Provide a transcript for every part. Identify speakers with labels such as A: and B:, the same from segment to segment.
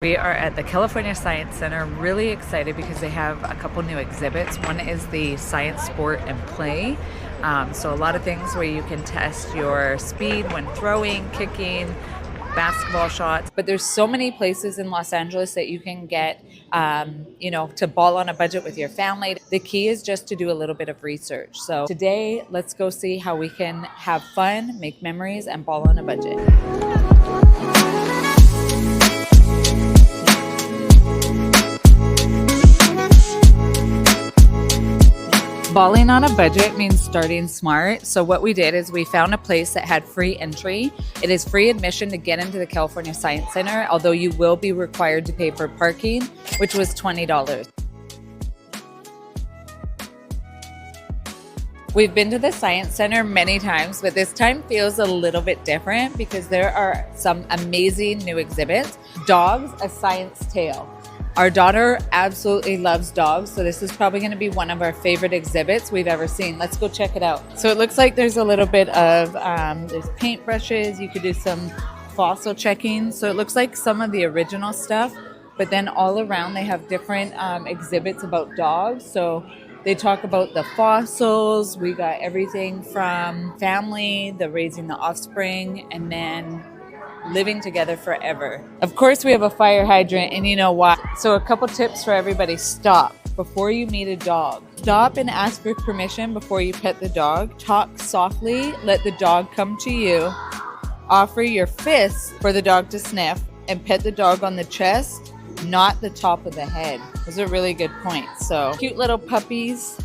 A: We are at the California Science Center, really excited because they have a couple new exhibits. One is the science, sport, and play. So a lot of things where you can test your speed when throwing, kicking, basketball shots. But there's so many places in Los Angeles that you can get, to ball on a budget with your family. The key is just to do a little bit of research. So today, let's go see how we can have fun, make memories, and ball on a budget. Balling on a budget means starting smart. So what we did is we found a place that had free entry. It is free admission to get into the California Science Center, although you will be required to pay for parking, which was $20. We've been to the Science Center many times, but this time feels a little bit different because there are some amazing new exhibits. Dogs, a science tale. Our daughter absolutely loves dogs, so this is probably going to be one of our favorite exhibits we've ever seen. Let's go check it out. So it looks like there's a little bit of, there's paintbrushes. You could do some fossil checking. So it looks like some of the original stuff, but then all around they have different exhibits about dogs. So they talk about the fossils. We got everything from family, the raising the offspring, and then living together forever. Of course, we have a fire hydrant, and you know why. So a couple tips for everybody. Stop before you meet a dog. Stop and ask for permission before you pet the dog. Talk softly. Let the dog come to you. Offer your fists for the dog to sniff, and pet the dog on the chest, not the top of the head. Those are really good points. So cute little puppies.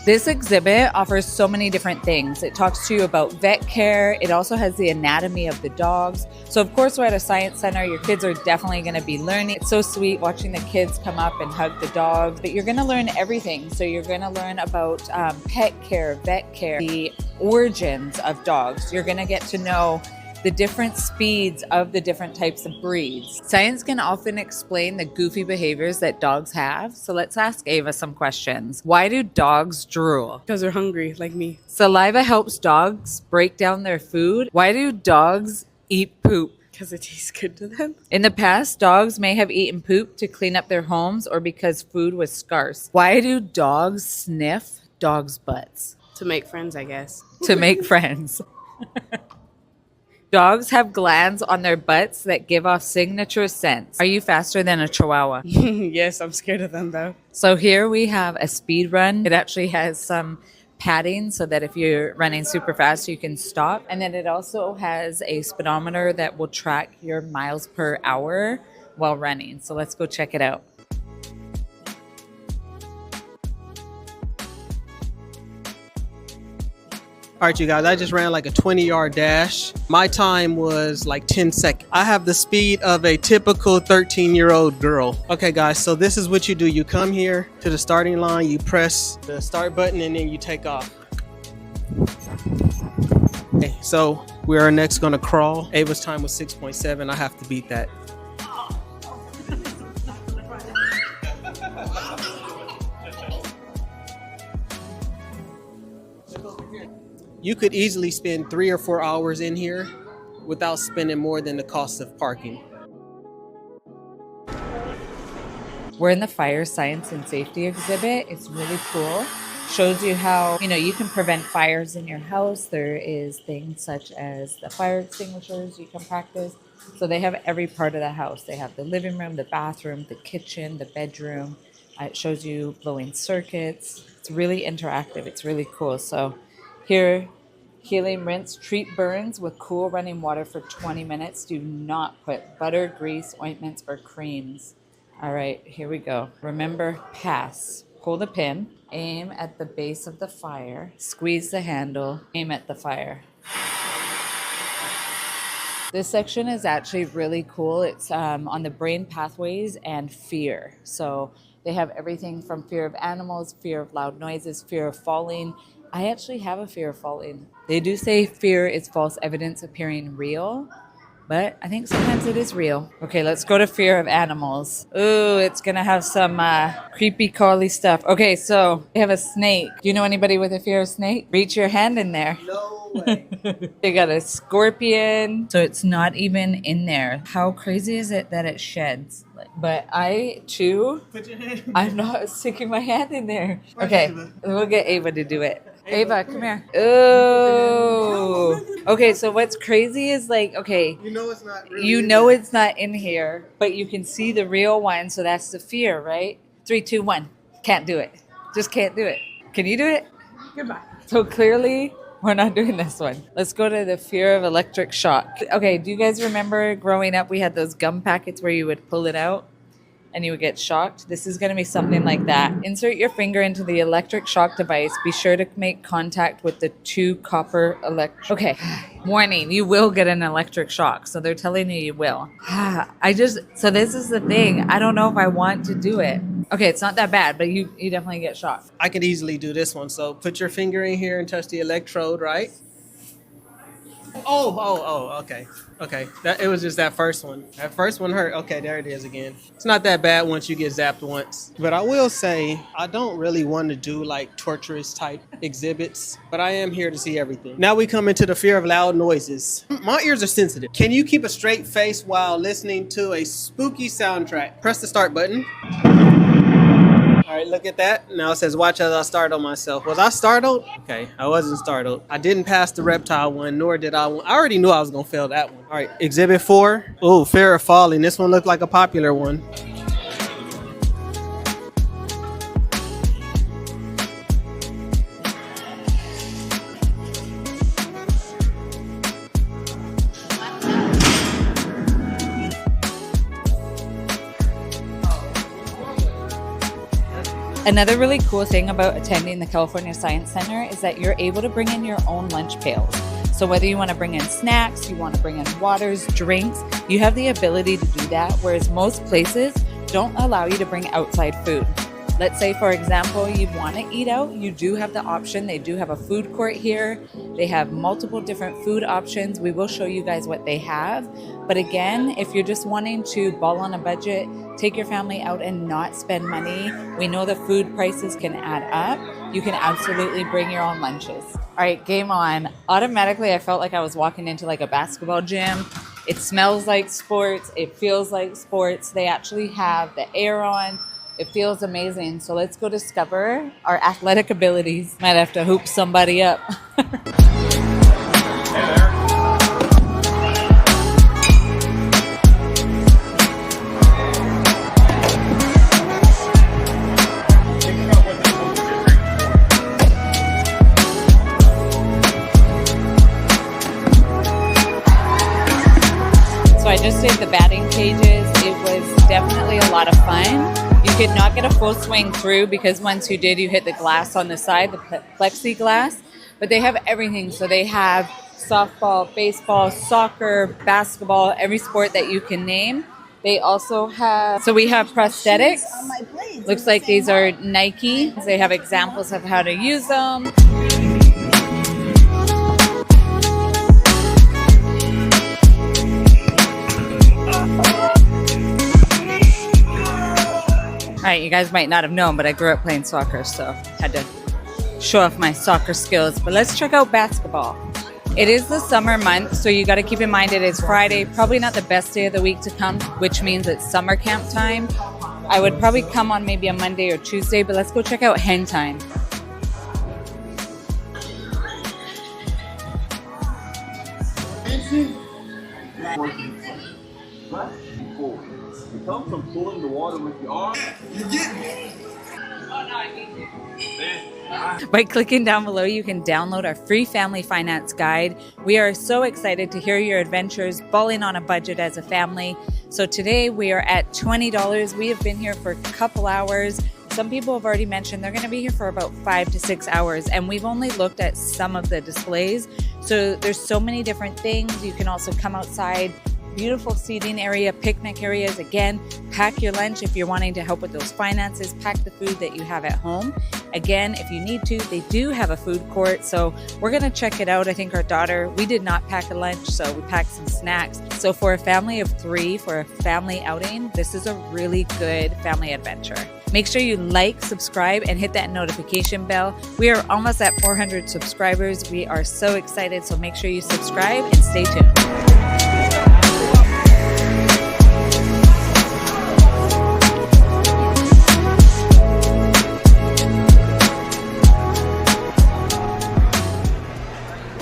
A: This exhibit offers so many different things. It talks to you about vet care. It also has the anatomy of the dogs. So of course we're at a science center. Your kids are definitely going to be learning. It's so sweet watching the kids come up and hug the dogs, but you're going to learn everything. So you're going to learn about pet care, vet care, the origins of dogs. You're going to get to know the different speeds of the different types of breeds. Science can often explain the goofy behaviors that dogs have. So let's ask Ava some questions. Why do dogs drool?
B: Because they're hungry, like me.
A: Saliva helps dogs break down their food. Why do dogs eat poop?
B: Because it tastes good to them.
A: In the past, dogs may have eaten poop to clean up their homes or because food was scarce. Why do dogs sniff dogs' butts?
B: To make friends, I guess.
A: To make friends. Dogs have glands on their butts that give off signature scents. Are you faster than a chihuahua?
B: Yes, I'm scared of them though.
A: So here we have a speed run. It actually has some padding so that if you're running super fast, you can stop. And then it also has a speedometer that will track your miles per hour while running. So let's go check it out.
C: All right, you guys, I just ran like a 20-yard dash. My time was like 10 seconds. I have the speed of a typical 13-year-old girl. Okay, guys, so this is what you do. You come here to the starting line, you press the start button, and then you take off. Okay, so we are next gonna crawl. Ava's time was 6.7. I have to beat that. You could easily spend 3 or 4 hours in here without spending more than the cost of parking.
A: We're in the fire science and safety exhibit. It's really cool. Shows you how, you can prevent fires in your house. There is things such as the fire extinguishers you can practice. So they have every part of the house. They have the living room, the bathroom, the kitchen, the bedroom. It shows you blowing circuits. It's really interactive. It's really cool. So here, healing rinse, treat burns with cool running water for 20 minutes. Do not put butter, grease, ointments, or creams. All right, here we go. Remember, pass. Pull the pin, aim at the base of the fire, squeeze the handle, aim at the fire. This section is actually really cool. It's on the brain pathways and fear. So they have everything from fear of animals, fear of loud noises, fear of falling. I actually have a fear of falling. They do say fear is false evidence appearing real, but I think sometimes it is real. Okay, let's go to fear of animals. Ooh, it's gonna have some creepy crawly stuff. Okay, so they have a snake. Do you know anybody with a fear of snake? Reach your hand in there.
C: No
A: They got a scorpion, so it's not even in there. How crazy is it that it sheds? But I too,
C: Put your hand.
A: I'm not sticking my hand in there.
C: Where's
A: Okay,
C: Ava?
A: we'll get Ava to do it.
C: Ava,
A: Ava,
C: come
A: come here. Oh. Okay, so what's crazy is like, okay,
C: You know it's not really
A: you
C: in
A: know
C: there.
A: it's not in here, but you can see the real one, so that's the fear, right? 3, 2, 1. Can't do it. Just can't do it. Can you do it?
B: Goodbye.
A: So clearly, we're not doing this one. Let's go to the fear of electric shock. Okay, do you guys remember growing up we had those gum packets where you would pull it out and you would get shocked? This is going to be something like that. Insert your finger into the electric shock device. Be sure to make contact with the 2 copper Okay. Warning, you will get an electric shock. So they're telling you will. So this is the thing. I don't know if I want to do it. Okay, it's not that bad, but you definitely get shocked.
C: I could easily do this one. So put your finger in here and touch the electrode, right? Oh, okay. Okay. It was just that first one. That first one hurt. Okay, there it is again. It's not that bad once you get zapped once. But I will say, I don't really want to do like torturous type exhibits, but I am here to see everything. Now we come into the fear of loud noises. My ears are sensitive. Can you keep a straight face while listening to a spooky soundtrack? Press the start button. All right, look at that. Now it says, watch as I startle myself. Was I startled? Okay, I wasn't startled. I didn't pass the reptile one, nor did I already knew I was going to fail that one. All right, exhibit 4. Oh, fear of falling. This one looked like a popular one.
A: Another really cool thing about attending the California Science Center is that you're able to bring in your own lunch pails. So whether you want to bring in snacks, you want to bring in waters, drinks, you have the ability to do that, whereas most places don't allow you to bring outside food. Let's say, for example, you want to eat out, you do have the option. They do have a food court here. They have multiple different food options. We will show you guys what they have. But again, if you're just wanting to ball on a budget, take your family out and not spend money, we know the food prices can add up. You can absolutely bring your own lunches. All right, game on. Automatically, I felt like I was walking into like a basketball gym. It smells like sports. It feels like sports. They actually have the air on. It feels amazing. So let's go discover our athletic abilities. Might have to hoop somebody up. So I just did the batting cages. It was definitely a lot of fun. You could not get a full swing through because once you did, you hit the glass on the side, the plexiglass. But they have everything. So they have softball, baseball, soccer, basketball, every sport that you can name. They also have, so we have prosthetics. Looks like these are Nike. They have examples of how to use them. All right, you guys might not have known, but I grew up playing soccer, so had to show off my soccer skills. But let's check out basketball. It is the summer month, so you got to keep in mind it is Friday, probably not the best day of the week to come, which means it's summer camp time. I would probably come on maybe a Monday or Tuesday, but let's go check out hen time.
D: It comes from pulling the water with your arm. You get me?
A: Oh, no, I need you. By clicking down below, you can download our free family finance guide. We are so excited to hear your adventures balling on a budget as a family. So today we are at $20. We have been here for a couple hours. Some people have already mentioned they're going to be here for about 5 to 6 hours, and we've only looked at some of the displays. So there's so many different things. You can also come outside, beautiful seating area, picnic areas. Again, pack your lunch if you're wanting to help with those finances. Pack the food that you have at home. Again, if you need to, they do have a food court. So we're going to check it out. I think our daughter, we did not pack a lunch, so we packed some snacks. So for a family of 3, for a family outing, this is a really good family adventure. Make sure you like, subscribe, and hit that notification bell. We are almost at 400 subscribers. We are so excited. So make sure you subscribe and stay tuned.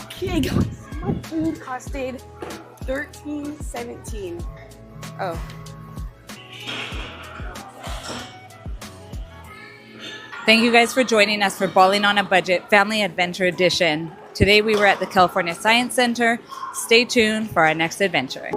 B: Okay, guys, my food costed $13.17. Oh.
A: Thank you guys for joining us for Balling on a Budget Family Adventure Edition. Today we were at the California Science Center. Stay tuned for our next adventure.